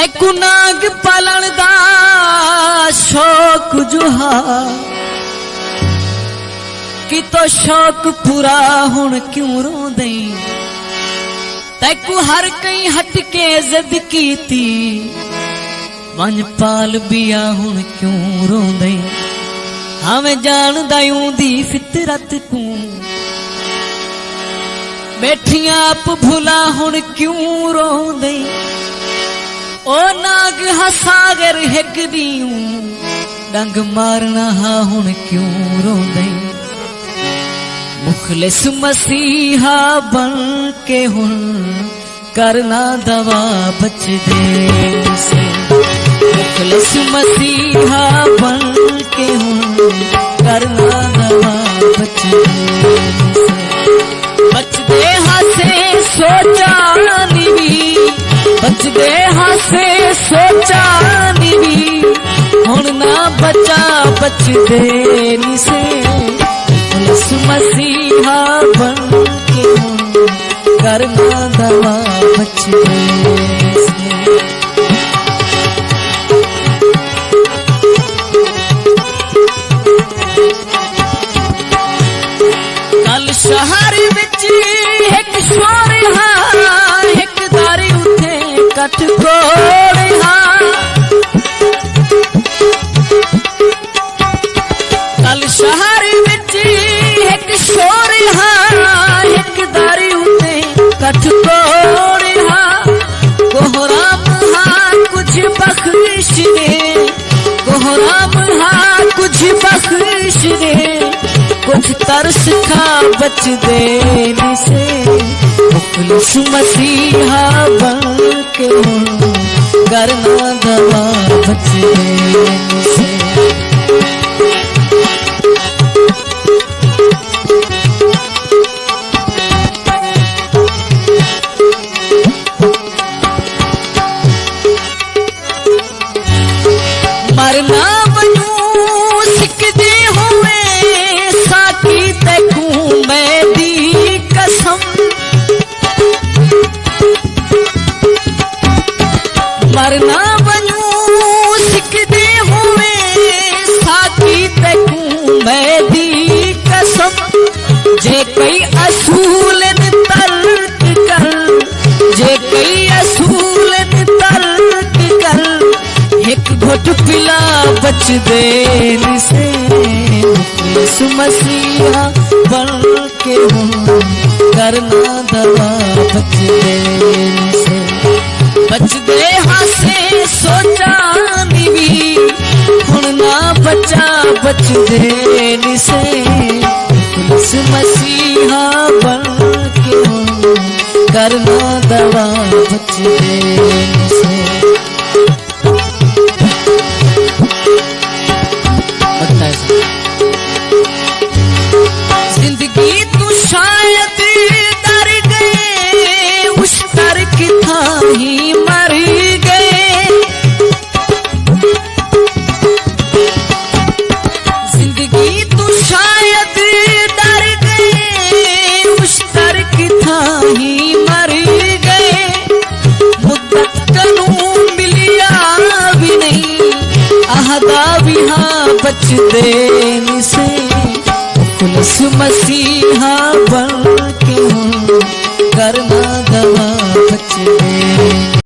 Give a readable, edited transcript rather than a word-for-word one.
तैकू नाग पालन दा शौक जुहा कि तो शौक पूरा हुण क्यों रोंदे तैकू हर कई हटके जिद कीती वंज पाल बिया हुण क्यों रोंदे हमें जानदा दी फितरत को बैठिया आप भुला हुण क्यों रोंदे ओ नाग हसागर हिक दियूं डंग मारना हा हुण क्यों रोंदे मुखलिस मसीहा बन के हुण करना दवा बच दे से मुखलिस मसीहा बन के हुण करना दवा बच दे से बच दे हासे सोचा निवी बच दे हासे सोचा निवी हुण ना बचा बच दे नी से मुखलिस मसीहा बन के हुण करना दवा बच दे से कल शहर विच एक शोर हा एक दारी उठे कठ कोड़ हा कल शहर विच एक शोर हा एक दारी उठे कठ कोड़ हा कोहराम हा कुछ बख्शिश दे कोहराम हा कुछ बख्शिश दे कुछ तरस खा बच दे से मुखलिस मसीहा बन के करना दवा बच दे से मरना बनू सिकदे हुए साथी तैकू मैं दी कसम मरना बनू सिकदे हुए साथी तैकू मैं दी कसम जे कई असूल तर्क कर जे कई असूल तर्क कर एक घुट पिला बच दे से मुखलिस मसीहा बन के हुण करना दवा बच दे से बच दे हासे सोचा निवी हुण ना बचा बच दे से मुखलिस मसीहा बन के हुण करना दवा बच दे से जिंदगी तू शायद डर गए उस डर की था ही मर गए जिंदगी तू शायद डर गए उस डर की था ही मर गए मुद्दत कानून मिलिया भी नहीं आहदा भी हाँ बच दे से मुखलिस मसीहा बन के हुण करना